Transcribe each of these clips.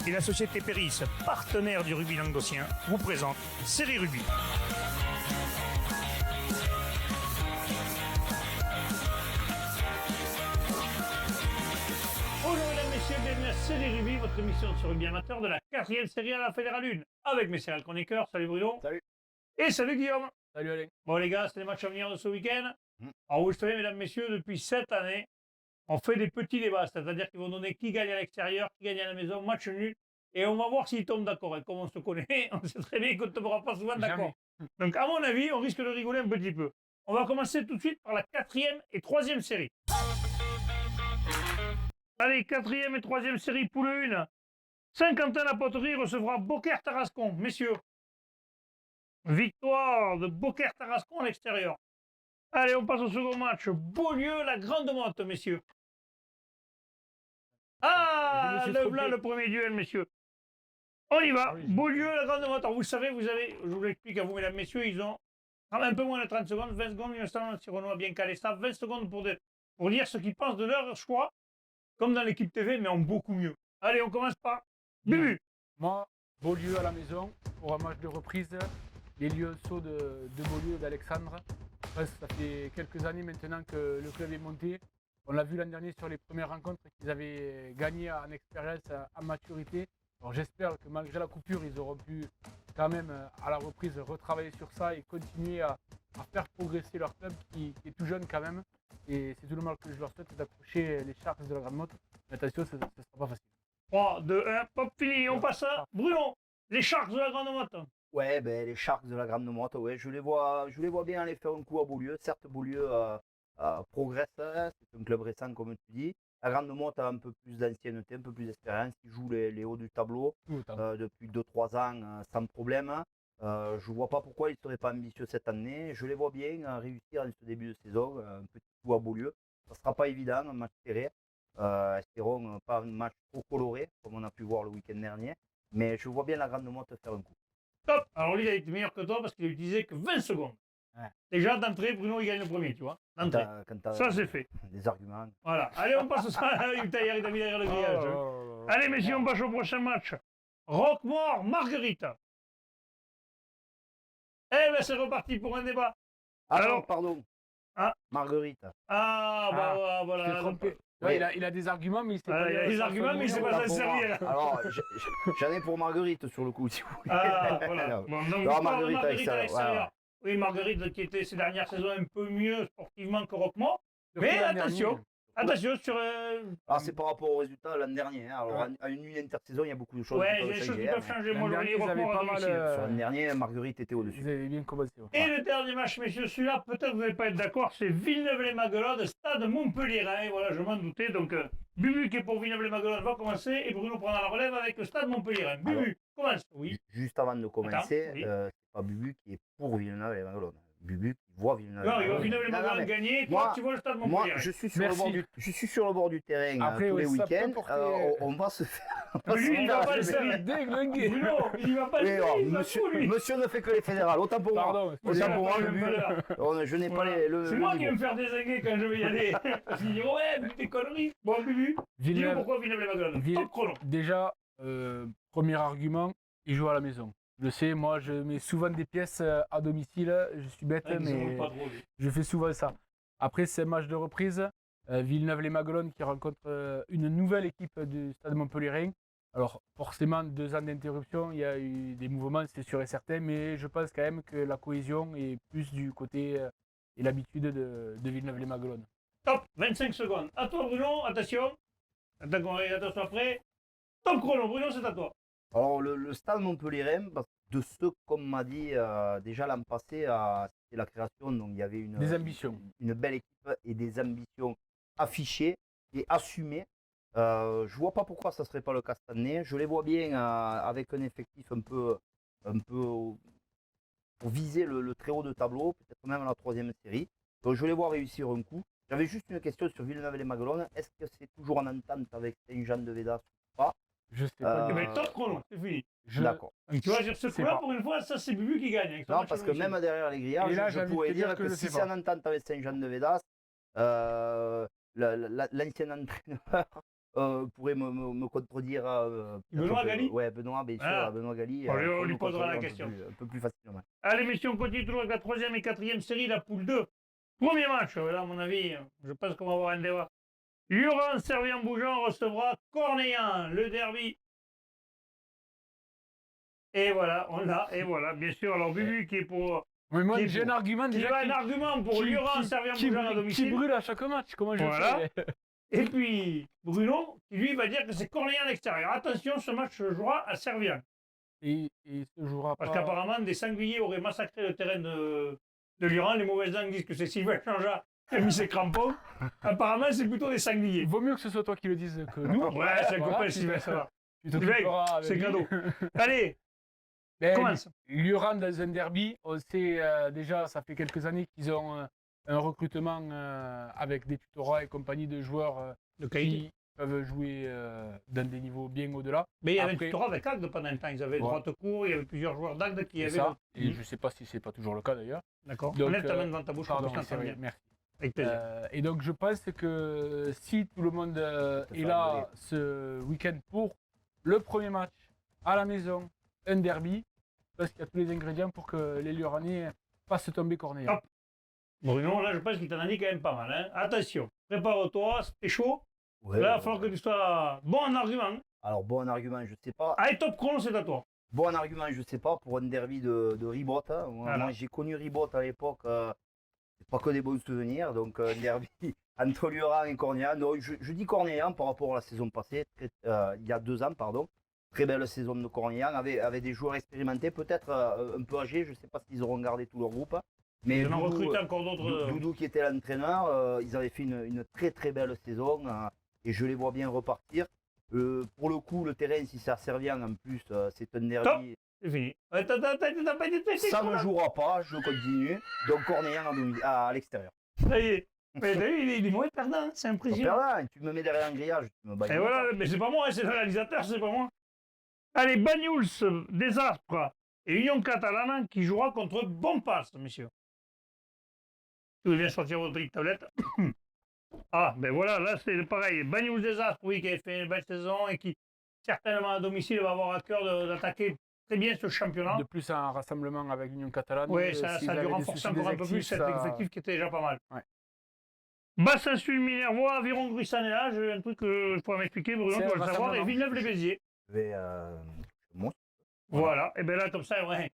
et la société Péris, partenaire du rugby languedocien, vous présente Série Rugby. Bonjour mesdames, messieurs, bienvenue à Série Rugby, votre émission sur rugby amateur de la 4e série à la Fédérale 1, avec mes sérieux chroniqueurs. Salut Bruno. Salut. Et salut Guillaume. Salut Alain. Bon les gars, c'est les matchs à venir de ce week-end. Alors vous le savez mesdames, messieurs, depuis cette année, on fait des petits débats, c'est-à-dire qu'ils vont donner qui gagne à l'extérieur, qui gagne à la maison, match nul, et on va voir s'ils tombent d'accord. Et comme on se connaît, on sait très bien qu'on ne tombera pas souvent d'accord. Donc à mon avis, on risque de rigoler un petit peu. On va commencer tout de suite par la 4e et 3e série. Allez, 4e et 3e série, poule 1. Saint-Quentin-la-Poterie recevra Beaucaire-Tarascon. Messieurs, victoire de Beaucaire-Tarascon à l'extérieur. Allez, on passe au second match. Beaulieu-la Grande-Motte, messieurs. Ah, là, le premier duel, messieurs. On y va. Beaulieu-la Grande-Motte. Alors, vous le savez, je vous l'explique à vous, mesdames, messieurs, ils ont un peu moins de 30 secondes, 20 secondes, si Renaud a bien calé ça, 20 secondes pour dire ce qu'ils pensent de leur choix, comme dans l'équipe TV, mais en beaucoup mieux. Allez, on commence par Bubu. Moi, Beaulieu à la maison, pour un match de reprise, les lionceaux de Beaulieu, d'Alexandre. Ça fait quelques années maintenant que le club est monté. On l'a vu l'an dernier sur les premières rencontres qu'ils avaient gagné en expérience, en maturité. Alors j'espère que malgré la coupure, ils auront pu quand même à la reprise retravailler sur ça et continuer à faire progresser leur club qui est tout jeune quand même. Et c'est tout le mal que je leur souhaite d'accrocher les Sharks de la Grande Motte. Mais attention, ce ne sera pas facile. 3, 2, 1, pop, fini, on passe à Bruno. Les Sharks de la Grande Motte. Ouais, ben, les Sharks de la Grande Motte, ouais, je les vois bien aller faire un coup à Beaulieu. Certes, Beaulieu progresse, c'est un club récent comme tu dis. La Grande Motte a un peu plus d'ancienneté, un peu plus d'expérience. Ils jouent les hauts du tableau depuis 2-3 ans sans problème. Je ne vois pas pourquoi ils ne seraient pas ambitieux cette année. Je les vois bien réussir en ce début de saison. Un petit coup à Beaulieu. Ça ne sera pas évident, un match serré. Espérons pas un match trop coloré, comme on a pu voir le week-end dernier. Mais je vois bien la Grande Motte faire un coup. Top. Alors lui, il a été meilleur que toi parce qu'il a utilisé que 20 secondes. Ouais. Déjà, d'entrée, Bruno, il gagne le premier, tu vois. D'entrée. Ça, c'est fait. Des arguments. Voilà. Allez, on passe au ça. Il a mis derrière le grillage. Allez, messieurs, on passe au prochain match. Roquemort, Marguerite. Eh ben, c'est reparti pour un débat. Alors, pardon. Ah. Marguerite. Ah, voilà. Ouais, il a des arguments, mais il s'est pas. Il a des arguments, mais il s'est pas servir. Alors, j'en ai pour Marguerite sur le coup, si vous voulez. Ah, voilà. Bon, donc, Marguerite à l'extérieur. Oui, Marguerite qui était ces dernières saisons un peu mieux sportivement que Roquemort. Mais attention sur. Alors, c'est par rapport au résultat l'an dernier. Alors, à une intersaison, il y a beaucoup de choses qui peuvent changer. Ouais, des choses qui peuvent changer. Moi, je voyais Roquemort à domicile. Sur l'an dernier, Marguerite était au-dessus. Vous avez bien commencé. Et le dernier match, messieurs, celui-là, peut-être vous n'allez pas être d'accord, c'est Villeneuve-les-Maguelottes, stade Montpellier. Voilà, je m'en doutais. Donc, Bubu qui est pour Villeneuve-les-Maguelottes va commencer et Bruno prendra la relève avec le stade Montpellier. Bubu, commence. Oui. Juste avant de commencer, c'est pas Bubu qui est pour Villeneuve-les-Maguelottes. Bubu qui voit Villeneuve. Non, il va Villeneuve-les-Maguelottes gagner. Toi, tu vois le stade Montpellier. Moi, je suis sur le bord du terrain tous les week-ends. On va se faire. Lui, il va pas le faire déglinguer. Bruno, il va pas le faire. Monsieur ne fait que les fédérales. Autant pour moi. Autant pour moi, Bubu. Je n'ai pas le. C'est moi qui vais me faire désinguer quand je vais y aller. Parce qu'il dit ouais, mais des conneries. Bon, Bubu, dis-nous pourquoi Villeneuve-les-Maguelottes. Top chrono. Déjà, premier argument, il joue à la maison. Je sais, moi je mets souvent des pièces à domicile, je suis bête, mais je fais souvent ça. Après, c'est un match de reprise, Villeneuve-les-Maguelottes qui rencontre une nouvelle équipe du Stade Montpellier. Alors forcément, 2 ans d'interruption, il y a eu des mouvements, c'est sûr et certain, mais je pense quand même que la cohésion est plus du côté et l'habitude de Villeneuve-les-Maguelottes. Top, 25 secondes. À toi Bruno, attention. Attention après. Top chrono, Bruno, c'est à toi. Alors, le stade Montpellier, de ce qu'on m'a dit déjà l'an passé, c'était la création, donc il y avait des ambitions. Une belle équipe et des ambitions affichées et assumées. Je vois pas pourquoi ça serait pas le cas cette année. Je les vois bien avec un effectif un peu pour viser le très haut de tableau, peut-être même la 3e série. Donc je les vois réussir un coup. J'avais juste une question sur Villeneuve-les-Maguelottes. Est-ce que c'est toujours en entente avec Saint-Jean-de-Védas ou pas? Je sais pas. Mais top chrono, c'est fini. D'accord. Tu vois, sur ce coup-là, pour une fois, ça c'est Bubu qui gagne. Non, parce que même derrière les grillages, je pourrais dire que si c'est en entente avec Saint-Jean-de-Védas, l'ancien entraîneur pourrait me contredire. Benoît peut-être, Galli Ouais, Benoît, bien sûr, Ah. Benoît Galli. Bon, on pourrait lui me posera la contredire question. Un peu plus facilement. Allez, messieurs, on continue toujours avec la 3e et 4e série, la poule 2. Premier match, là, à mon avis, je pense qu'on va avoir un débat. Luran, Servien-Bougeant recevra Cornéan, le derby. Et voilà, on l'a, et voilà, bien sûr. Alors, Bubu qui est pour. Mais moi, Qui j'ai un pour- argument Qui déjà va un argument pour Luran, Servien-Bougeant à qui domicile. brûle à chaque match. Comment je Voilà. fais Et puis, Bruno, qui lui va dire que c'est Cornéan à l'extérieur. Attention, ce match se jouera à Servien. Et il se jouera Parce pas. qu'apparemment, des sangliers auraient massacré le terrain de Luran. Les mauvaises langues disent que c'est Sylvain Chanja qui a mis ses crampons. Apparemment, c'est plutôt des sangliers. Il vaut mieux que ce soit toi qui le dises que nous. Ouais, c'est un Voilà, copain tu Sylvain, te- ça va. tu te Sylvain, occuperas avec c'est lui. cadeau. Allez, Ben, commence. Luran dans un derby, on sait déjà, ça fait quelques années qu'ils ont un recrutement avec des tutorats et compagnie de joueurs De qualité. qui peuvent jouer dans des niveaux bien au-delà. Mais il y avait un Après- tutorat avec Agde pendant un temps. Ils avaient Ouais. droite court, il y avait plusieurs joueurs d'Agde qui C'est avaient. ça. Et je ne sais pas si c'est pas toujours le cas d'ailleurs. D'accord. Donc, Enlève ta main devant ta bouche, Pardon, pour que je c'est t'entende vrai, bien. merci. Avec plaisir. Et donc je pense que si tout le monde est faire là rigoler. ce week-end pour le premier match à la maison, un derby, parce qu'il y a tous les ingrédients pour que les Luranais fassent tomber Cornéan. Hop. Bruno, là, je pense qu'il t'en a dit quand même pas mal. Hein. Attention, prépare-toi, c'est chaud. Ouais, Là, il va falloir que tu sois bon en argument. Alors, bon argument, je sais pas. Allez, top chrono, c'est à toi. Bon argument, je sais pas, pour un derby de Ribot. Hein. Voilà. Moi, j'ai connu Ribot à l'époque. C'est pas que des bons souvenirs. Donc, un derby entre Luran et Cornéan. Donc, je dis Cornéan par rapport à la saison passée, il y a 2 ans, pardon. Très belle saison de Cornéan, avec des joueurs expérimentés, peut-être un peu âgés. Je sais pas s'ils auront gardé tout leur groupe. Mais Ils en ont Doudou, recruté encore d'autres. Doudou qui était l'entraîneur, ils avaient fait une très très belle saison et je les vois bien repartir. Pour le coup, le terrain, si ça Servien en plus, c'est un derby. C'est fini. T'as pas été Ça ne jouera pas, je continue. Donc Cornéan à l'extérieur. Ça y est. Mais t'as vu, il est mauvais perdant, hein, c'est impressionnant. Perdant, tu me mets derrière un grillage, tu me bailles. Et voilà, mais c'est pas moi, hein, c'est le réalisateur, c'est pas moi. Allez, Banyuls, Désastre et Union Catalane qui jouera contre Bompas, messieurs. Tu veux bien sortir votre petite tablette. Ah, ben voilà, là c'est pareil. Banyuls Désastre, oui, qui a fait une belle saison et qui, certainement à domicile, va avoir à cœur d'attaquer très bien ce championnat. De plus, un rassemblement avec l'Union catalane. Oui, ça s'ils a dû avaient des renforcer soucis encore un peu plus d'effectifs, cet ça- effectif qui était déjà pas mal. Ouais. Bassin Sud Minervois, Aviron Gruissan est là, j'ai un truc que je pourrais m'expliquer, Bruno, C'est tu vas un le savoir, et rassemblement. Villeneuve-les-Béziers. Je vais. Moi, Voilà, et bien là, comme ça, ouais.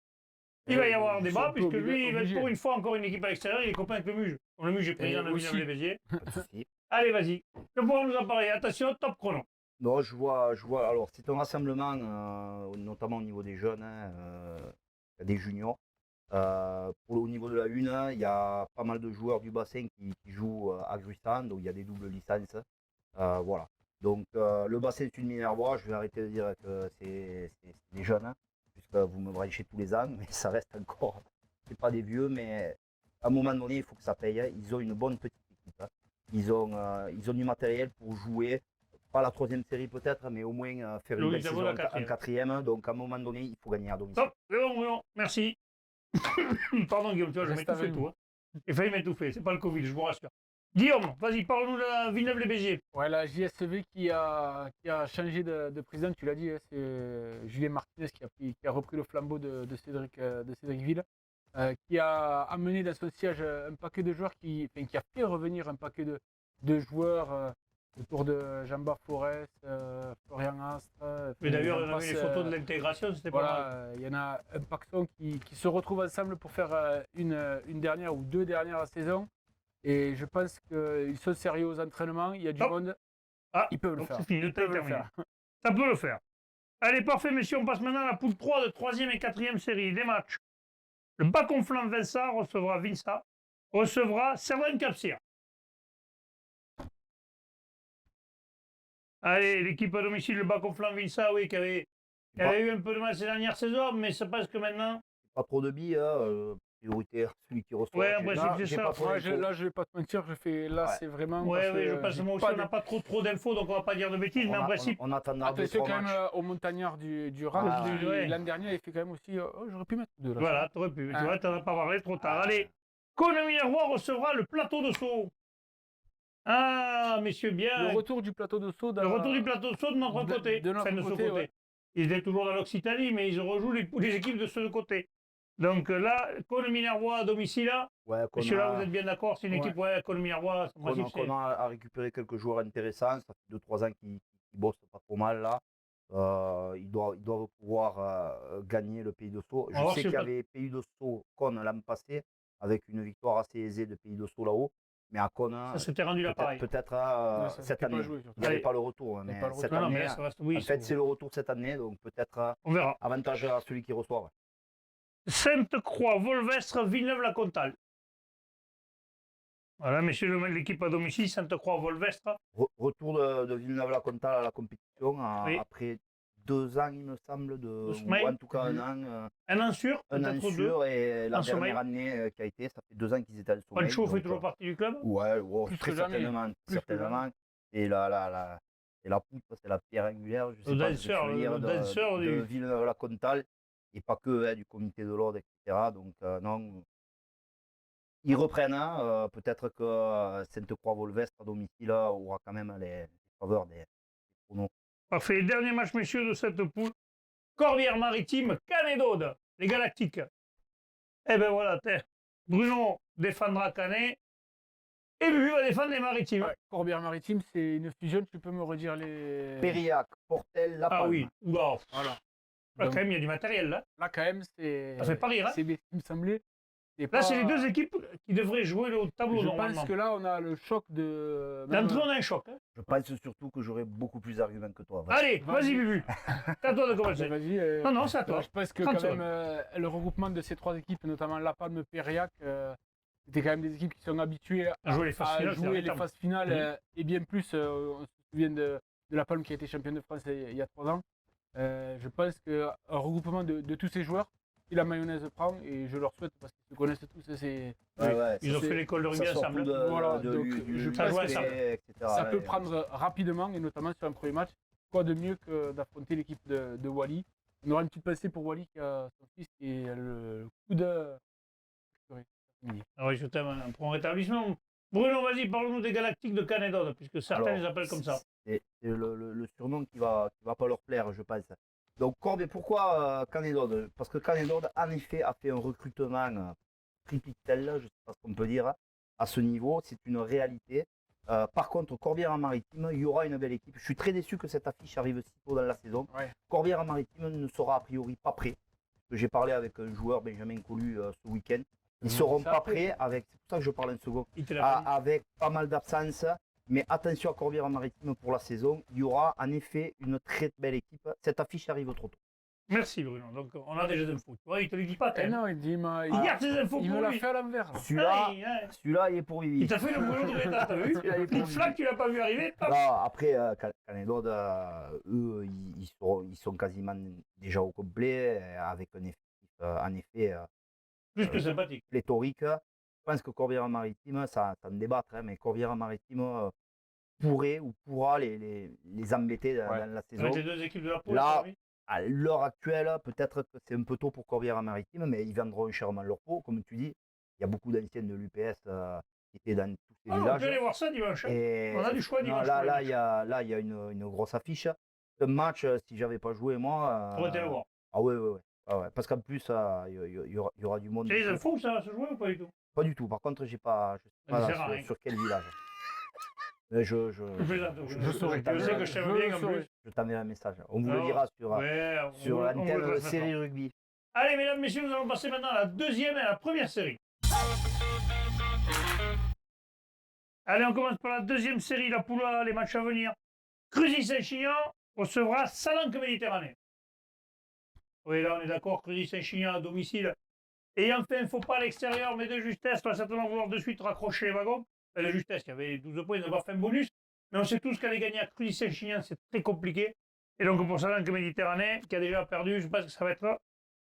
Il va y avoir un ils débat, sont un peu puisque lui, il va être obligés. pour une fois encore une équipe à l'extérieur, il est copain avec le Muge. Comme le Muge est président de aussi. Villeneuve-les-Béziers. pas de souci. Allez, vas-y. Que pourrons nous en parler? Attention, top chrono. Non, je vois. Alors, c'est un rassemblement, notamment au niveau des jeunes, des juniors. Au niveau de la une, il y a pas mal de joueurs du bassin qui jouent à Gruissan, donc il y a des doubles licences. Voilà. Donc, le bassin Sud Minervois, je vais arrêter de dire que c'est des jeunes, hein, puisque vous me branchez tous les ans, mais ça reste encore. C'est pas des vieux, mais à un moment donné, il faut que ça paye. Hein. Ils ont une bonne petite équipe. Hein. Ils ont du matériel pour jouer. Pas la 3e série peut-être, mais au moins faire une Oui, belle j'avoue, saison la en 4e. Donc à un moment donné, il faut gagner à domicile. Top, c'est bon, Bruno, merci. Pardon, Guillaume, tu vois, je Reste m'étouffe avec tout. Hein. J'ai failli m'étouffer, c'est pas le Covid, je vous rassure. Guillaume, vas-y, parle-nous de la Villeneuve-les-Béziers. Ouais, la JSV qui a changé de président, tu l'as dit, hein, c'est Julien Martinez qui a repris le flambeau de Cédric Ville, qui a amené dans son siège un paquet de joueurs qui a fait revenir un paquet de joueurs autour de Jean-Baptiste Forest, Florian Astre. Mais d'ailleurs, j'en on a vu les passe, photos de l'intégration, c'était pas mal. voilà, il y en a un paxon qui se retrouvent ensemble pour faire une dernière ou 2 dernières saisons. Et je pense qu'ils sont sérieux aux entraînements, il y a du Hop. monde, Ah, ils peuvent le donc faire. c'est fini, le Ils temps est peuvent le terminé. faire. Ça peut le faire. Allez, parfait, messieurs, on passe maintenant à la poule 3 de 3e et 4e série. Des matchs. Le Bas-Conflans Vincent recevra Cerdagne-Capcir. Allez, l'équipe à domicile, le Bas-Conflans Vincent, oui, qui avait eu un peu de mal ces dernières saisons, mais c'est parce que maintenant. Pas trop de billes, prioritaire, celui qui reçoit. Ouais, en principe, Là, c'est j'ai ça. pas trop Moi, d'infos. là, je vais pas te mentir, là, Ouais. c'est vraiment. Ouais, parce oui, je que pense que j'ai moi aussi, pas on n'a pas trop d'infos, donc on va pas dire de bêtises, mais en principe. On attendra 2 Attention 3 quand même matchs. aux montagnards du Rhin. Ah, ouais. L'an dernier, il fait quand même aussi. J'aurais pu mettre 2 là. Voilà, t'aurais pu. Tu Ah. vois, t'en as pas parlé trop tard. Allez, Cône-Minervois recevra le plateau de Sceaux. Ah, messieurs, bien. Le retour du plateau de saut. Le retour du plateau de saut de notre côté. De notre Enfin, de ce côté, côté. ouais. Ils étaient toujours dans l'Occitanie, mais ils rejouent les équipes de ce côté. Donc là, Cône Minervois à domicile, là. Ouais, Monsieur, là, vous êtes bien d'accord, c'est une Ouais. équipe, ouais, Cône Minervois, en principe, c'est. Qu'on a récupéré quelques joueurs intéressants. Ça fait 2-3 ans qu'ils bossent pas trop mal là. Ils doivent pouvoir gagner le Pays de Sceaux. On va Je voir sais si qu'il y le- avait Pays de Sceaux, Cône l'an passé, avec une victoire assez aisée de Pays de Sceaux là-haut. Mais à Cône, Ça s'était rendu là pareil. peut-être Ouais, ça cette s'était pas année. joué, surtout. Il n'y avait Allez. pas le retour. Il y avait Mais pas le cette retour. Non, mais année, là, ça reste, oui, en fait, c'est le retour cette année. Donc peut-être on verra. avantage à celui qui reçoit. Ouais. Sainte-Croix, Volvestre, Villeneuve-la-Comtale. Voilà, messieurs, l'équipe à domicile, Sainte-Croix, Volvestre. Retour de Villeneuve-la-Comtale à la compétition Oui. après 2 ans, il me semble, De sommeil. ou en tout cas Mhm. Un an sûr, un an peut-être deux. sûr, et la En sommeil. dernière année qui a été, ça fait 2 ans qu'ils étaient en sommeil. Pancho fait donc, toujours partie du club. Ouais, Plus très que jamais. certainement. Plus que certainement. Et la poutre, c'est la pierre angulaire, je sais Le pas, danseur, je vais le dire, danseur de du- Villeneuve-la-Comtale, et pas que du comité de l'ordre, etc. Donc non, ils reprennent, hein, peut-être que Sainte-Croix-Volvestre à domicile aura quand même les faveurs des pronos. Parfait. Dernier match, messieurs, de cette poule. Corbière-Maritime, Canet d'Aude, les Galactiques. Eh ben voilà, Bruno défendra Canet et Bubu va défendre les Maritimes. Ouais, Corbière-Maritime, c'est une fusion. Tu peux me redire les. Périac, Portel, La Palme. Ah oui, oula. Voilà. Là, Donc, quand même, il y a du matériel là. là, quand même, c'est. Ça fait pas rire, hein. C'est, il me semblait. Là, c'est les deux équipes qui devraient jouer le tableau Je normalement. pense que là, on a le choc de. D'entrée, on a un choc. Hein. Je pense surtout que j'aurai beaucoup plus d'arguments que toi. Allez, vas-y, Vas-y. Bubu. C'est à toi de commencer. Vas-y. Non, non, c'est à toi. Je pense que 30 quand même, secondes. le regroupement de ces trois équipes, notamment La Palme, Périac, c'était quand même des équipes qui sont habituées À jouer les phases finales, c'est jouer les véritable. phases finales Mhm. et bien plus. On se souvient de La Palme qui a été championne de France il y a 3 ans. Je pense qu'un regroupement de tous ces joueurs, si la mayonnaise prend, et je leur souhaite parce qu'ils se connaissent tous, c'est. Ils ont c'est- fait l'école de rugby ça sort ensemble. tout Voilà, de, donc, du je pense respect, que etc. Ça peut Et, prendre rapidement, et notamment sur un premier match. Quoi de mieux que d'affronter l'équipe de Wally. On aura une petite pensée pour Wally qui a son fils qui est le coup de. Ah oui, je t'aime, un prompt rétablissement. Bruno, vas-y, parle-nous des Galactiques de Canet d'Aude, puisque certains alors, les appellent comme ça. C'est le surnom qui va pas leur plaire, je pense. Donc Corbière, pourquoi Canet d'Aude? Parce que Canet d'Aude, en effet, a fait un recrutement tripitel, je ne sais pas ce qu'on peut dire, à ce niveau, c'est une réalité. Par contre, Corbière-en-Maritime, il y aura une belle équipe. Je suis très déçu que cette affiche arrive si tôt dans la saison. Ouais. Corbière-en-Maritime ne sera a priori pas prêt. J'ai parlé avec un joueur, Benjamin Collu, ce week-end. Ils ne seront Ça pas après. hein. prêts, c'est pour ça que je parle un second, Il te l'a pas dit. avec pas mal d'absences. Mais attention à Corbière-en-Maritime pour la saison. Il y aura en effet une très belle équipe. Cette affiche arrive trop tôt. Merci Bruno. Donc on a déjà des infos. Tu vois, il te le dit pas quand Eh même. non, il dit, Il garde ses infos il pour me l'a lui. fait à l'envers. Celui-là, Aïe, aïe. celui-là, il est pour Vivi. Il t'a fait le boulot de Greta, t'as vu? Celui-là, il est pour Une Vivi. flaque, tu l'as pas vu arriver. Hop. Non, après, Canet d'Aude, eux, ils sont quasiment déjà au complet, avec un effectif, en effet, Plus que sympathique. pléthorique. Je pense que Corbière-en-Maritime, ça en débattre, hein, mais Corbière-en-Maritime pourrait ou pourra les embêter dans la saison. Avec les deux équipes de la poule. Là, t'as envie À l'heure actuelle, peut-être que c'est un peu tôt pour Corbière-en-Maritime, mais ils vendront chèrement leur peau. Comme tu dis, il y a beaucoup d'anciennes de l'UPS qui étaient dans tous ces Ah, on villages. peut aller voir ça dimanche. Hein. Et On a du choix non, dimanche. là, pour les là, il y a une grosse affiche. Ce match, si j'avais pas joué, moi. On va aller le voir. Ah ouais, ouais, ouais. Ah ouais. Parce qu'en plus, il y aura du monde. Tu as les infos où ça va se jouer ou pas du tout? Pas du tout. Par contre, je sais pas Ça sert à rien. sur quel village. Mais Je plaisante, je saurais. Je sais que je t'aime bien en plus. je t'enverrai un message. On vous Alors, le dira sur Ouais, sur on l'antenne vous le transmettra. série rugby. Allez, mesdames, messieurs, nous allons passer maintenant à la deuxième et à la première série. Allez, on commence par la deuxième série, la poule A, les matchs à venir. Cruzy-Saint-Chinian recevra Salanque Méditerranée. Oui, là, on est d'accord, Cruzy-Saint-Chinian à domicile. Ayant fait un faux pas à l'extérieur, mais de justesse, va certainement vouloir de suite raccrocher les wagons. De justesse, il y avait 12 points, d'avoir fait un bonus. Mais on sait tous qu'aller gagner à Cruzy-Saint-Chinian, c'est très compliqué. Et donc, pour Salanque Méditerranée, qui a déjà perdu, je pense que ça va être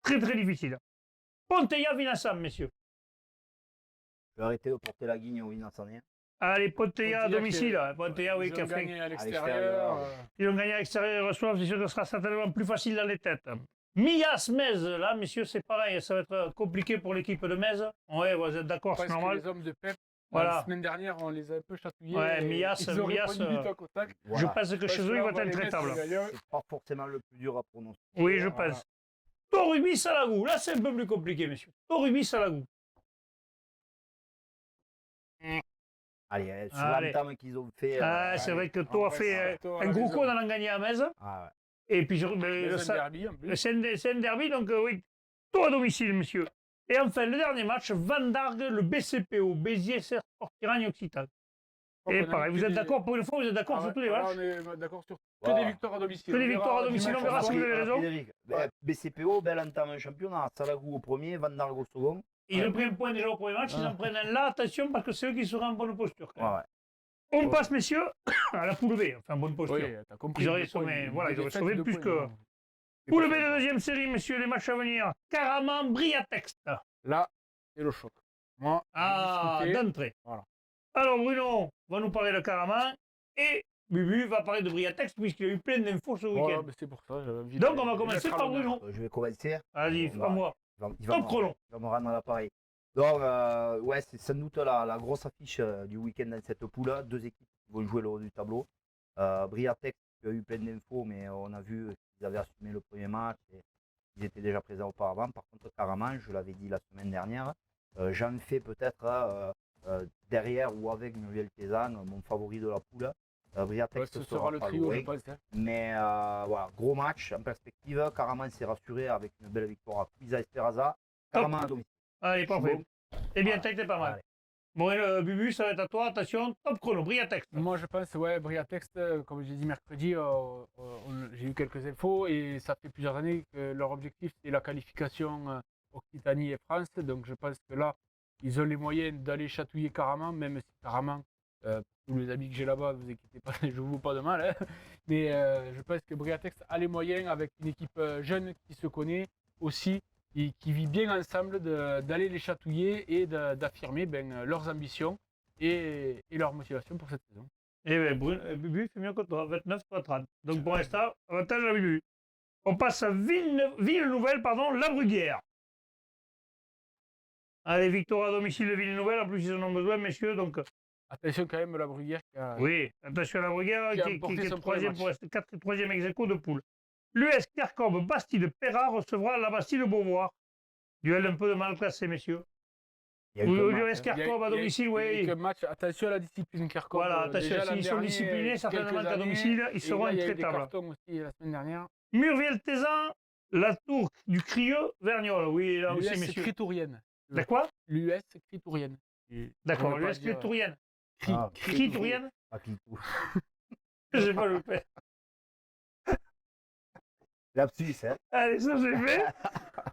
très très difficile. Ponteilla-Vinassam, messieurs. Je vais arrêter de porter la guigne au Vinassanien. Allez, Ponteilla à Ponteilla domicile. qui- Ponteilla, oui, Ils qui ont a fait. gagné à l'extérieur. l'extérieur. Ils ont gagné à l'extérieur, ils reçoivent, c'est sûr que ce sera certainement plus facile dans les têtes. Millas-Metz, là, messieurs, c'est pareil, ça va être compliqué pour l'équipe de Metz. Ouais, vous êtes d'accord, Je c'est pense que normal. les hommes de Pep Voilà. La semaine dernière, on les a un peu chatouillés. Ouais, et Mias, ils ont Mias, répondu du tac au tac. Je Voilà. pense que Parce chez que eux, là, il on va va être les mettre intraitable. sur les gagnants. C'est pas forcément le plus dur à prononcer. Oui, je Voilà. pense. Torubi Salagou, là c'est un peu plus compliqué, messieurs. Torubi Salagou. Allez, sur Allez. l'entame qu'ils ont fait. Ah, c'est allez, vrai que on Tho a reste fait à Tho à un la gros maison. coup, on en a gagné à Metz. Ah ouais. Et puis, Mais c'est un derby, en plus. c'est un derby, donc oui, Tho à domicile, monsieur. Et enfin, le dernier match, Van Dargue, le BCPO, Béziers Sport Piragne Occitan. Et pareil, vous êtes d'accord pour une fois, vous êtes d'accord sur tous les matchs? On est d'accord sur que Voilà. des victoires à domicile. Que des On victoires à verra domicile, dimanche on verra soir. si vous avez raison. Frédéric, Ouais. BCPO, belle entame en championnat. Salagou au premier, Van Dargue au second. Ils ont pris un point déjà au premier match, ils en prennent un là, attention, parce que c'est eux qui seront en bonne posture. Quand même. Ouais, ouais. On passe, messieurs, à la poule B, enfin, bonne posture. Oui, t'as compris. Ils auraient deux points, sauvé- voilà, ils deux auraient défaites, sauvé deux plus points, que- non. C'est Poule pas B ça. de deuxième série, messieurs, les matchs à venir. Caraman, Briatext. Là, c'est le choc. Moi, Ah, j'ai discuté. d'entrée. Voilà. Alors, Bruno va nous parler de Caraman et Bubu va parler de Briatext puisqu'il a eu plein d'infos ce Voilà, week-end. mais c'est pour ça. j'avais envie Donc, de- on va de commencer mettre à par l'honneur. Bruno. Je vais commencer. Allez, On va- à moi. Il Top chrono. va me rendre à l'appareil. Donc, ouais, c'est sans doute la grosse affiche du week-end dans cette poule. Deux équipes qui vont jouer le haut du tableau. Briatext, qui a eu plein d'infos, mais on a vu qu'ils avaient assumé le premier match et ils étaient déjà présents auparavant. Par contre, Caraman, je l'avais dit la semaine dernière, j'en fais peut-être derrière ou avec Muriel Tézan, mon favori de la poule. Ouais, Briatext ce sera le pas trio, loin. je pense. Hein. Mais voilà, gros match en perspective. Caraman s'est rassuré avec une belle victoire à Cuisa Esperanza. Caraman à domicile. Allez, parfait. Bon. Eh bien, Voilà. t'es pas mal. Allez. Bon, Bubu, ça va être à toi. Attention, top chrono, Briatext. Moi, je pense, ouais, Briatext, comme j'ai dit mercredi, j'ai eu quelques infos et ça fait plusieurs années que leur objectif, c'est la qualification Occitanie et France. Donc, je pense que là, ils ont les moyens d'aller chatouiller Caraman, même si Caraman, pour tous les amis que j'ai là-bas, ne vous inquiétez pas, je ne vous pas de mal. Hein. Mais je pense que Briatext a les moyens, avec une équipe jeune qui se connaît aussi, et qui vit bien ensemble, d'aller les chatouiller et d'affirmer leurs ambitions et leur motivation pour cette saison. Eh bien, Bubu fait mieux que toi, 29, toi 30. Donc pour l'instant, avantage à Bubu. On passe à Ville-Nouvelle, pardon, La Bruguière. Allez, victoire à domicile de Ville-Nouvelle, en plus ils en ont besoin, messieurs, donc Attention quand même, la Bruguière qui a... oui, attention à La Bruguière, Qui a qui remporté est son troisième premier pour match. rester troisième ex-aequo de poule. L'US Kercombe Bastide Perra recevra la Bastide Beauvoir. Duel un peu de mal classé, messieurs. Il y a eu Oui, deux l'US matchs, hein. Kercombe à domicile, oui. Quelques matchs, attention à la discipline Kercombe. Voilà, attention, Déjà, l'an s'ils sont dernier, disciplinés, certainement quelques qu'à années, domicile, ils et seront là, il y a eu des intraitables. cartons aussi la semaine dernière. Murviel-Tézan, la tour du Crieux, Vergnol. Oui, là aussi, L'US messieurs. Critourienne. De quoi? L'US Critourienne. D'accord, Je veux pas l'US dire- Critourienne. Ah, Critourienne? pas Clitou. Je sais pas le faire. Lapsus, hein. Allez, ça j'ai fait.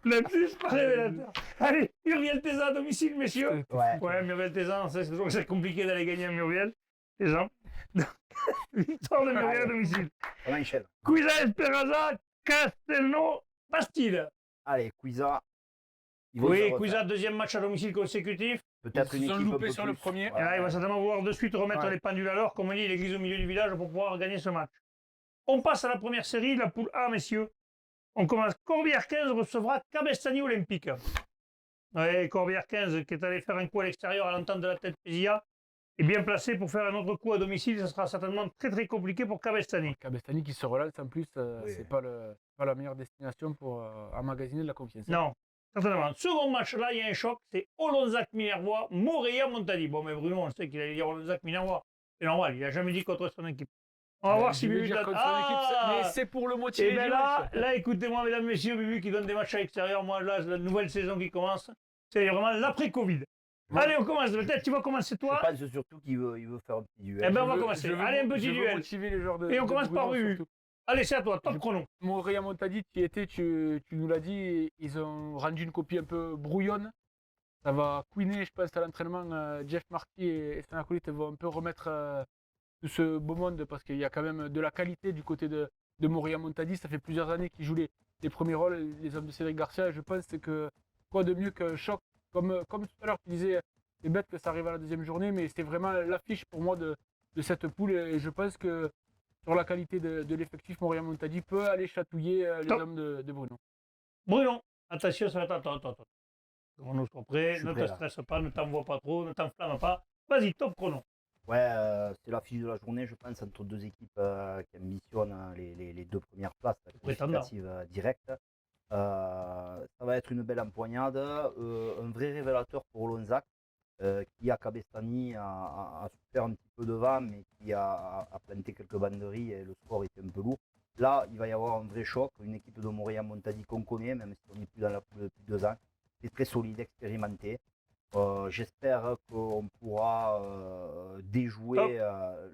Lapsus, pas révélateur. Allez, Murviel-Tézan à domicile, messieurs. Ouais. Ouais, Murviel-Tézan, c'est compliqué d'aller gagner à Murviel-Tézan. Donc, victoire de Murviel à domicile. On enchaîne. Cuisa Esperanza, Castelnau, Bastide. Allez, Cuisa. Ils vont se Oui, refaire. Cuisa, deuxième match à domicile consécutif. Peut-être Ils une se sont équipe un loupés peu sur le plus. premier. Et là, il va certainement vouloir de suite remettre Ouais. les pendules à l'heure, comme on dit, l'église au milieu du village pour pouvoir gagner ce match. On passe à la première série, la poule A, messieurs. On commence. Corbière 15 recevra Cabestany Olympique. Oui, Corbière 15 qui est allé faire un coup à l'extérieur à l'entente de la tête Pézilla est bien placé pour faire un autre coup à domicile. Ça sera certainement très très compliqué pour Cabestany. Cabestany qui se relance en plus, Oui. c'est pas la meilleure destination pour emmagasiner de la confiance. Non, certainement. Second match, là, il y a un choc. C'est Olonzac-Minervois, Moréa-Montadi. Bon, mais Bruno, on sait qu'il allait dire Olonzac-Minervois. C'est normal, il n'a jamais dit contre son équipe. On va voir si Bubu dire donne- contre son équipe, Ah mais c'est pour le motiver. Et bien dimanche. là, écoutez-moi, mesdames, messieurs, Bubu qui donne des matchs à l'extérieur. Moi, là, la nouvelle saison qui commence, c'est vraiment l'après-Covid. Ouais. Allez, on commence. Peut-être tu vas commencer toi. Je pense surtout qu'il veut faire un petit duel. Eh ben, on va Je veux- commencer. je veux Allez, un mo- petit je veux duel. motiver les joueurs de Et on de commence par Bruno, Bubu. surtout. Allez, c'est à toi, top Je- chrono. Montréal Montadi, tu y étais, tu nous l'as dit, ils ont rendu une copie un peu brouillonne. Ça va couiner, je pense, à l'entraînement. Jeff Marty et son acolyte vont un peu remettre tout ce beau monde parce qu'il y a quand même de la qualité du côté de Montréal Montadi. Ça fait plusieurs années qu'ils jouent les premiers rôles, les hommes de Cédric Garcia. Et je pense que quoi de mieux qu'un choc, comme tout à l'heure, tu disais, c'est bête que ça arrive à la deuxième journée, mais c'est vraiment l'affiche pour moi de cette poule. Et je pense que sur la qualité de l'effectif, Montréal Montadi peut aller chatouiller les Top. hommes de Bruno. Bruno, attention, ça va être. Attends. On soit prêt. Je suis Ne prêt, te là. stresse pas, ne t'envoie pas trop, ne t'enflamme pas. Vas-y, top chrono. Ouais, c'est l'affiche de la journée, je pense, entre deux équipes qui ambitionnent les deux premières places Prétendant. qualificatives directes. Ça va être une belle empoignade, un vrai révélateur pour Lonzac, qui à Cabestany a souffert un petit peu de vent, mais qui a planté quelques banderies et le score était un peu lourd. Là, il va y avoir un vrai choc, une équipe de Montréal-Montadi qu'on connaît, même si on n'est plus dans la poule depuis 2 ans. C'est très solide, expérimenté. J'espère qu'on pourra déjouer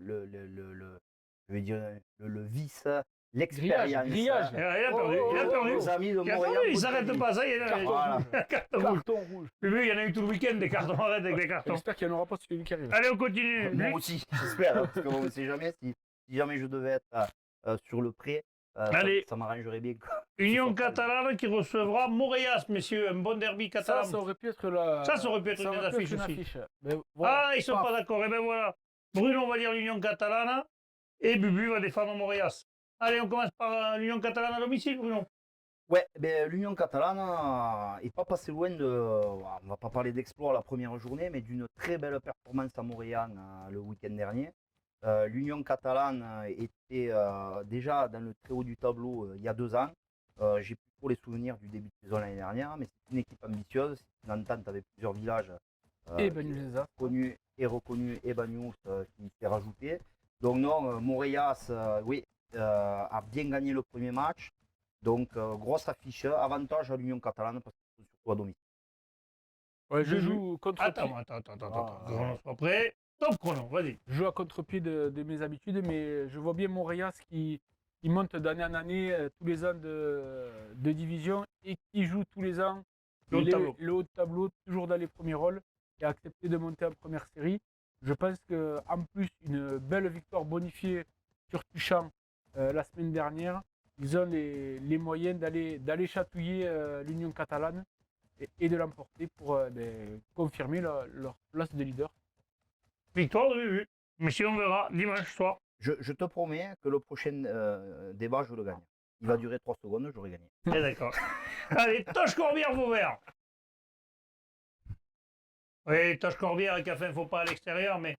je vais dire, le vice, l'expérience. grillage. Il a perdu, il a perdu. Nos amis de Il a perdu, Montréal. il s'arrête pas, ça y est. Voilà. Carton rouge. Carton rouge. Lui, il y en a eu tout le week-end des cartons, arrête avec les cartons. J'espère qu'il n'y en aura pas celui qui arrive. Allez, on continue. Moi aussi, j'espère, hein, parce qu'on ne sait jamais si jamais je devais être sur le pré, Allez. ça m'arrangerait bien. Union catalane qui recevra Moreiras, messieurs, un bon derby catalan. Ça aurait pu être la. Ça aurait pu être une aurait pu affiche être une aussi. affiche. Mais voilà. Ah, ils sont pas d'accord. Eh ben voilà. Bruno va dire l'Union catalane et Bubu va défendre Moreiras. Allez, on commence par l'Union catalane à domicile, Bruno. Ouais, ben, l'Union catalane est pas passé loin de. On va pas parler d'exploit la première journée, mais d'une très belle performance à Montréal le week-end dernier. L'Union catalane était déjà dans le très haut du tableau il y a 2 ans. J'ai plus trop les souvenirs du début de saison l'année dernière, mais c'est une équipe ambitieuse, c'est une entente avec plusieurs villages Et Banyuls. connus et reconnus, et Banyuls qui s'est rajouté. Donc non, Moreiras, oui, a bien gagné le premier match. Donc grosse affiche, avantage à l'Union catalane parce qu'ils sont surtout à domicile. Ouais, je joue contre. Attends. Chrono soit prêt. Top chrono, vas-y. Je joue à contre-pied de mes habitudes, mais je vois bien Montréal qui monte d'année en année, tous les ans de division et qui joue tous les ans Le haut de tableau. le haut de tableau, toujours dans les premiers rôles et a accepté de monter en première série. Je pense qu'en plus, une belle victoire bonifiée sur Tuchan la semaine dernière, ils ont les moyens d'aller chatouiller l'Union catalane et de l'emporter pour confirmer leur place de leader. Victoire de Bubu. Messieurs, on verra dimanche soir. Je te promets que le prochain débat, je le gagne. Il va durer 3 secondes, j'aurai gagné. Eh, d'accord. Allez, Toche Corbière, Vauvert. Oui, Toche Corbière qui a fait un faux pas à l'extérieur, mais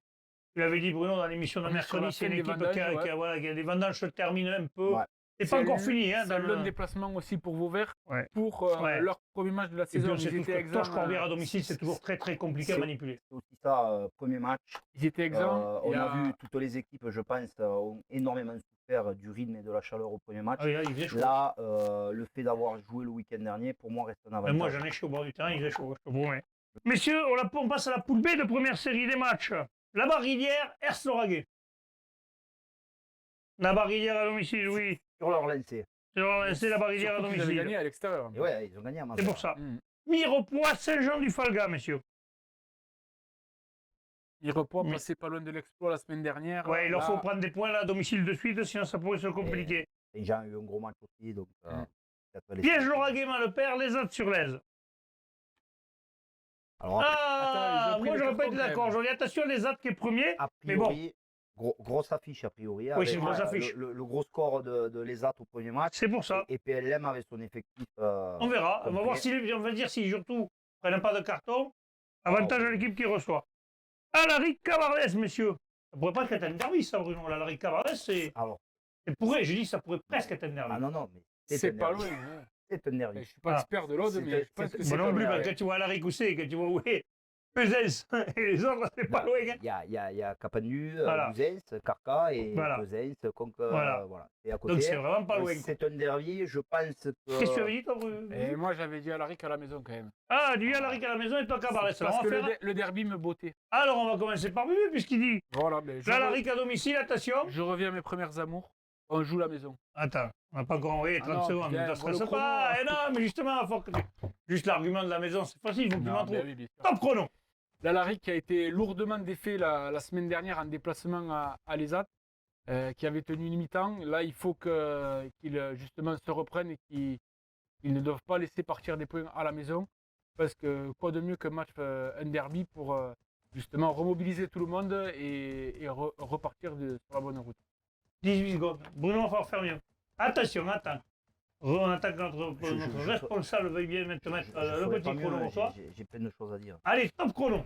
tu l'avais dit, Bruno, dans l'émission de On est sur la mercredi, c'est fin une des équipe vendanges, qui a les vendanges se terminent un peu. Ouais. C'est pas encore fini. Hein, C'est dans l'un le... déplacement aussi pour Vauvert Ouais. pour Ouais. leur premier match de la Et puis saison. on sait Ils tous étaient que exempts. Toche Corbière à domicile, c'est toujours très très compliqué à C'est- manipuler. C'est aussi ça, premier match. Ils étaient exempts. On et, a vu toutes les équipes, je pense, ont énormément souffert du rythme et de la chaleur au premier match. Ah oui, là, il faisait chaud. Là, le fait d'avoir joué le week-end dernier, pour moi, reste un Mais avantage. moi, j'en ai chaud au bord du terrain, il faisait chaud, je te promets. Messieurs, on passe à la poule B de première série des matchs. La Barrière, Ers-Lauragais. La Barrière à domicile, oui. Sur leur lancé. C'est la Barrière à surtout qu'ils avaient domicile. gagné à l'extérieur. Et ouais, ils ont gagné à C'est pour ça. Mm. Mirepoix, Saint-Jean-du-Falga, messieurs. Mirepoix Mais- passé pas loin de l'exploit la semaine dernière. Ouais, il leur Là, faut prendre des points là à domicile de suite, sinon ça pourrait se compliquer. Les gens ont eu un gros match aussi. Donc, peut-être les- Piège Lauragais, Malepère, les autres sur l'aise. Alors, Ah, Attends, ils ont pris moi des j'aurais pas cartons, été d'accord. quand même. J'aurais dit attention, les autres qui est premier. a mais bon. priori, grosse affiche a priori. Oui, c'est une grosse avec, affiche. Le gros score de l'ESAT au premier match. C'est pour ça. Et PLM avec son effectif. On verra. On va complet. voir si on va dire si surtout ils prennent pas de carton. Avantage à l'équipe qui reçoit. Alaric Cabardes, messieurs. Ça pourrait pas être un derby, ça, Bruno. Alaric Cabardes, c'est. Alors, Ça pourrait, j'ai dit, ça pourrait presque être un derby. ah non, mais c'est un pas derby. loin. hein. C'est un derby. Je suis pas Ah. expert de l'Aude, C'est- mais je pense c'est- que c'est Moi c'est non pas plus, loin. mais quand tu vois Alaric où c'est, quand tu vois où est Pesens et les autres, c'est pas loin. Hein. Il y a Capanu, Voilà. Bouzens, Carca et Voilà. Pesens. Voilà. Voilà. Et à côté, Donc c'est vraiment pas loin. c'est un derby. Je pense que. Qu'est-ce que tu avais dit, toi, Bruno Et moi, j'avais dit à Alaric à la maison quand même. Ah, lui Alaric à la maison et toi Cabardes. Alors, Parce on que va faire- le derby me bottait. Alors, on va commencer par Bubu, puisqu'il dit Voilà, mais Alaric à domicile, attention. je reviens à mes premières amours. On joue la maison. Attends, on n'a pas encore envoyé 30 non, secondes, putain, ne te pour le stresse chrono. pas. Eh non, mais justement, il faut que juste l'argument de la maison, c'est facile, il faut que tu m'en Non, mais trouves. oui, bien sûr. Top chrono. L'Alaric qui a été lourdement défait la semaine dernière en déplacement à l'ESAT, qui avait tenu une mi-temps. Là, il faut qu'ils justement se reprennent et qu'ils ne doivent pas laisser partir des points à la maison. Parce que quoi de mieux qu'un match, un derby pour justement remobiliser tout le monde et repartir sur la bonne route. 18 secondes. Bruno, on va faire mieux. Attention, attends. On attend que notre responsable veuille bien te mettre Je le ferai petit pas mieux, chrono pour toi. j'ai plein de choses à dire. Allez, top chrono.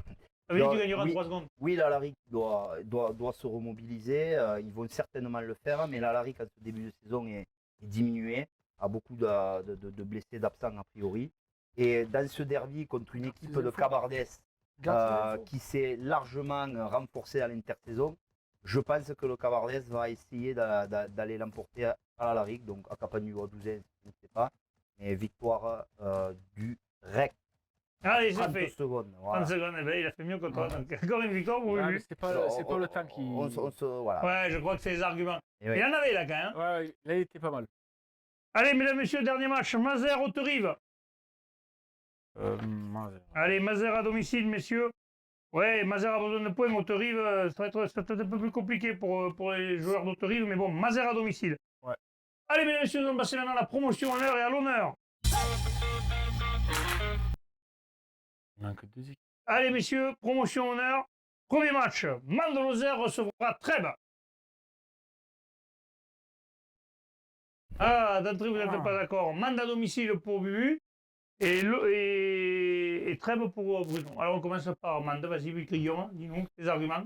Ça veut dire que tu Non, gagneras en oui. 3 secondes. Oui, l'Alaric doit se remobiliser. Ils vont certainement le faire, mais l'Alaric, en ce début de saison, est diminué, a beaucoup de blessés, d'absents a priori. Et dans ce derby contre une équipe de Cabardès qui s'est largement renforcée à l'intersaison, je pense que le Cabardès va essayer d'aller l'emporter à l'Alaric, donc à Capanu ou à Douzaine, je ne sais pas. Mais victoire du REC. Allez, c'est 30 fait. secondes. 30 Voilà. secondes, eh ben, il a fait mieux que toi. Donc, encore une victoire pour Ouais, lui. mais c'est pas le temps qui. Voilà. Ouais, je crois que c'est les arguments. Et oui. Il y en avait là quand même. Hein. Ouais, là, il était pas mal. Allez, mesdames, messieurs, dernier match. Mazères, Haute-Rive. Allez, Mazères à domicile, messieurs. Ouais, Mazères a besoin de points, mais Haute-Rive, ça va être un peu plus compliqué pour les joueurs d'Haute-Rive, mais bon, Mazères à domicile. Ouais. Allez, mesdames, messieurs, nous allons passer maintenant à la promotion à l'heure et à l'honneur. On a que 2 équipes. Allez, messieurs, promotion honneur. Premier match, Mande-Lozère recevra Trèbes. Ah, d'entrée, vous n'êtes pas d'accord. Mande à domicile pour Bubu et Trèbes pour Bruno. Alors, on commence par Mande. Vas-y, Guillaume, dis-nous tes arguments.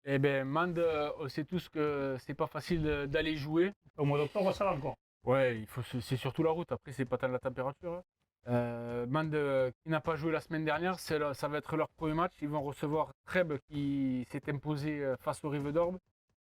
Eh bien, Mande, on sait tous que c'est pas facile d'aller jouer. Au mois d'octobre, ça va encore. Ouais, c'est surtout la route. Après, c'est pas tant la température. Mande qui n'a pas joué la semaine dernière, ça va être leur premier match. Ils vont recevoir Trèbes qui s'est imposé face au Rive d'Orbe.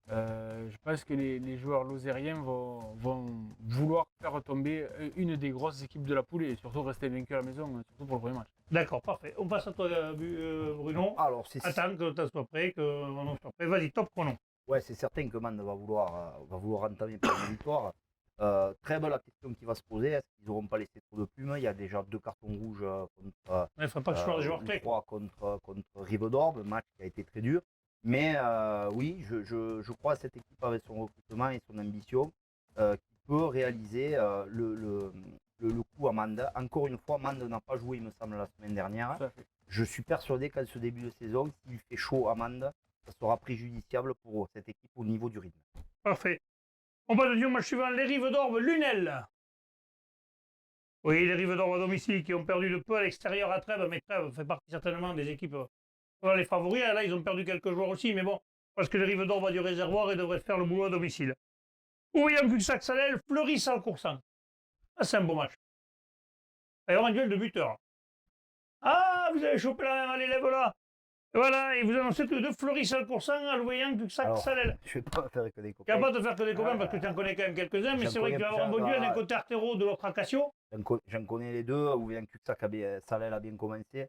Je pense que les joueurs lozériens vont vouloir faire tomber une des grosses équipes de la poule et surtout rester vaincus à la maison, surtout pour le premier match. D'accord, parfait. On passe à toi, Bruno. Alors, Attends que tu sois prêt, qu'on soit prêt. Vas-y, top chrono. ouais, c'est certain que Mande va vouloir entamer par une victoire. Très belle la question qui va se poser, est-ce qu'ils n'auront pas laissé trop de plumes? Il y a déjà 2 cartons rouges contre, Il ne faut pas que ce soit des joueurs clés. 3 contre Rive d'Orbe, match qui a été très dur. Mais oui, je crois à cette équipe avec son recrutement et son ambition qui peut réaliser le coup à Mande. Encore une fois, Mande n'a pas joué, il me semble, la semaine dernière. Je suis persuadé qu'en ce début de saison, s'il fait chaud à Mande, ça sera préjudiciable pour cette équipe au niveau du rythme. Parfait. On passe au match suivant, les Rives d'Orbe, Lunel. Oui, les Rives d'Orbe à domicile qui ont perdu de peu à l'extérieur à Trèbes, mais Trèbes fait partie certainement des équipes les favoris. Là, ils ont perdu quelques joueurs aussi, mais bon, parce que les Rives d'Orbe a du réservoir et devraient faire le boulot à domicile. William Cuxac-Salel, Fleury-Salcoursan. Ah, c'est un beau match. Il y aura un duel de buteurs. Ah, vous avez chopé la main à l'élève là. Et voilà, et vous annoncez tous les deux Fleury-Salcoursan à William Cuxac-Salel. Je ne vais pas faire que des copains. Capable de faire que des copains parce que tu en connais quand même quelques-uns, mais c'est vrai qu'il va y avoir un beau duel d'un côté Artero, de l'autre Acacio. J'en connais les deux, William Cuxac-Salel a bien commencé.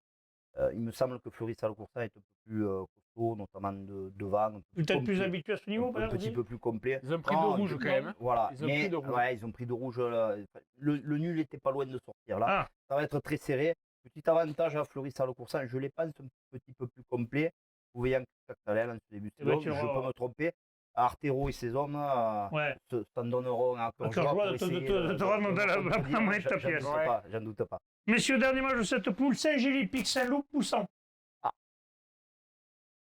Il me semble que Fleury-Salcoursan est un peu plus costaud, notamment devant. Peut-être plus habitué à ce niveau, un petit peu plus complet. Ils ont pris 2 rouges quand même. Voilà. Ils ont pris 2 rouges. Ouais, ils ont pris 2 rouges. Le nul n'était pas loin de sortir. Là, Ah. ça va être très serré. Petit avantage à Fleury-Salcoursan, je les pense un petit peu plus complet. William Cuxac-Salel en ce début de saison, je peux me tromper. Artero et ses hommes s'en donneront à cœur joie de te remonter la monnaie de ta pièce. J'en doute pas. Messieurs, dernier match de cette poule, Saint-Gély, Pic, Saint-Loup, Poussan.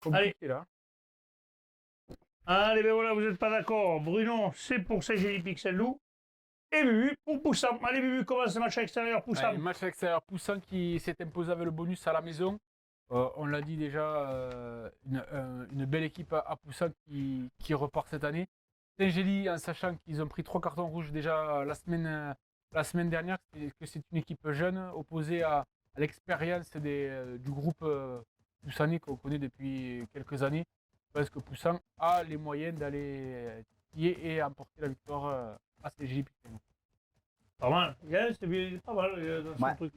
Compliqué là. Allez, ben voilà, vous n'êtes pas d'accord. Bruno, c'est pour Saint-Gély, Pic, Saint-Loup. Et Bubu pour Poussan. Allez, Bubu, commence ce match à l'extérieur, Poussan. Ouais, match à l'extérieur, Poussan qui s'est imposé avec le bonus à la maison. On l'a dit déjà, une belle équipe à Poussan qui repart cette année. Saint-Gély, en sachant qu'ils ont pris 3 cartons rouges déjà la semaine dernière, que c'est une équipe jeune opposée à l'expérience du groupe poussanais qu'on connaît depuis quelques années. Je pense que Poussan a les moyens d'aller tiller et emporter la victoire à Saint-Gély. Pas mal. C'est pas mal dans son truc.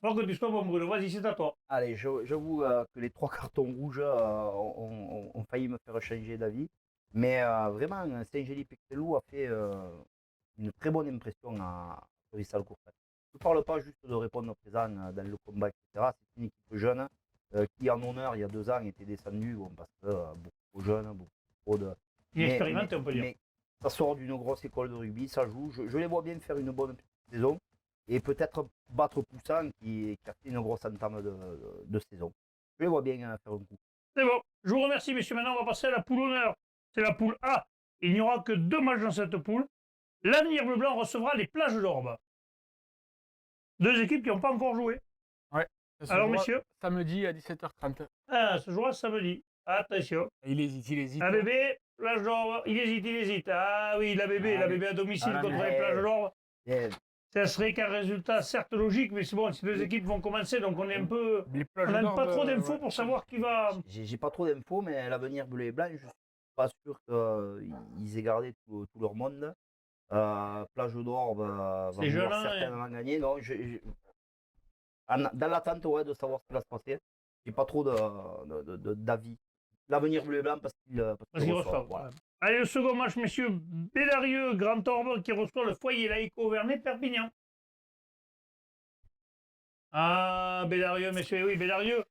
Faut que tu sois bon, Bruno. Vas-y, c'est à toi. Allez, j'avoue que les 3 cartons rouges ont failli me faire changer d'avis. Mais vraiment, Saint-Gély-Pixelou a fait une très bonne impression à Fleury-Salcoursan. Je ne parle pas juste de répondre présent dans le combat, etc. C'est une équipe jeune qui, en honneur, il y a 2 ans, était descendue parce que beaucoup de jeunes, beaucoup trop de. Inexpérimenté, on peut dire. Mais ça sort d'une grosse école de rugby, ça joue. Je les vois bien faire une bonne saison et peut-être battre Poussan qui a fait une grosse entame de saison. Je les vois bien faire un coup. C'est bon. Je vous remercie, messieurs. Maintenant, on va passer à la poule honneur. C'est la poule A. Il n'y aura que 2 matchs dans cette poule. L'Avenir Bleu-Blanc recevra les Plages d'Orbe. 2 équipes qui n'ont pas encore joué. Ouais, Ça se Alors, jouera messieurs, samedi à 17h30. ce joueur samedi. Attention. Il hésite. La bébé, plage d'Orbe, il hésite. Ah oui, la bébé à domicile Ah, contre mais- les plages d'Orbe. Et Ça serait qu'un résultat certes logique, mais c'est bon, si deux équipes vont commencer, donc on est un peu. Les On plages n'a d'Orbe, pas trop d'infos ouais. pour savoir qui va. j'ai pas trop d'infos, mais l'avenir bleu et blanc, je suis pas sûr qu'ils aient gardé tout leur monde. Plage d'Orbe va C'est jeune, vouloir hein, certainement gagner. Non, dans l'attente de savoir ce qui va se passer, j'ai pas trop d'avis. L'avenir bleu et blanc parce qu'il Parce qu'ils reçoivent. voilà. Ouais. Allez, le second match, messieurs. Bédarieux, Grand Orbe qui reçoit le foyer laïque Auvernais Perpignan. Ah, Bédarieux, messieurs, oui, Bédarieux.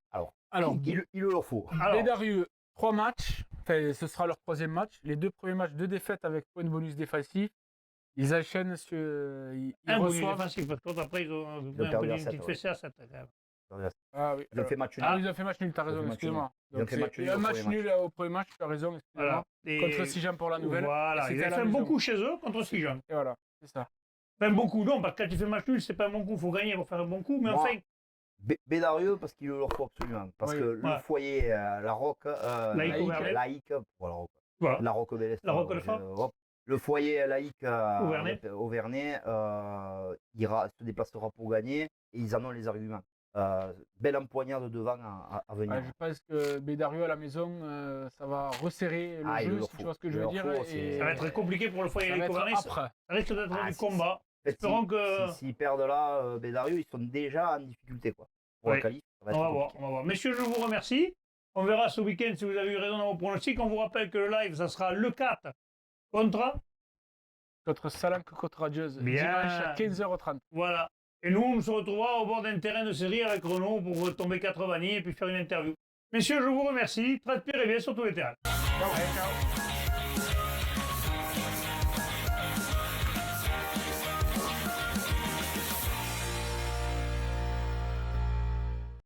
Alors, Il le leur faut. Alors, Bédarieux, 3 matchs. Enfin, ce sera leur 3e match. Les 2 premiers matchs, 2 défaites avec point de bonus défensif. Ils enchaînent sur. Ils un bonus reçoivent. défensif, parce qu'après, ils ont un peu perdu à une sept, petite ouais. fessée à 7. Quand même. Ah oui. Ils ont fait match nul. Ah, ils ont fait match nul, t'as Ils ont raison, fait match excuse-moi. Ils ont Donc, fait c'est match nul un au match premier nul au premier match, tu as raison, excuse-moi. Voilà. Et- Contre Sijan pour la nouvelle. Voilà, Et ils c'était à avaient la fait un bon maison. coup chez eux contre Sijan. Et voilà, c'est ça. Enfin, beaucoup, non, parce que quand tu fais match nul, c'est pas un bon coup, il faut gagner pour faire un bon coup, mais Moi, enfin, Bédarieux parce qu'il le leur faut absolument. Parce Oui. que le Ouais. foyer, la Roque, Laïque Auvernais. laïque, voilà, voilà. la Roque Bélestin, La Roque Alpha. le foyer laïque Auvernais. Auvernais se déplacera pour gagner et ils en ont les arguments. Belle empoignade devant à venir. Ouais, je pense que Bédarieux à la maison, ça va resserrer le Ah, il jeu, leur si tu faut. vois ce que Il je veux leur dire. faut, et c'est- Ça va être compliqué pour le foyer ça va laïque être Auvernais. âpre. Ça risque d'être Ah, du si- combat. En fait, Espérons que. S'ils perdent là, Bédarieux, ils sont déjà en difficulté. Quoi. Pour Oui. la qualif, ça va On être va voir, compliqué. on va voir. Messieurs, je vous remercie. On verra ce week-end si vous avez eu raison dans vos pronostics. On vous rappelle que le live, ça sera le 4 contre. Contre Salanque contre Radieuse, Bien. dimanche à 15h30. Voilà. Et nous, on se retrouvera au bord d'un terrain de série avec Renaud pour tomber 80 et puis faire une interview. Messieurs, je vous remercie. Transpirez bien sur tous les terrains. Ciao.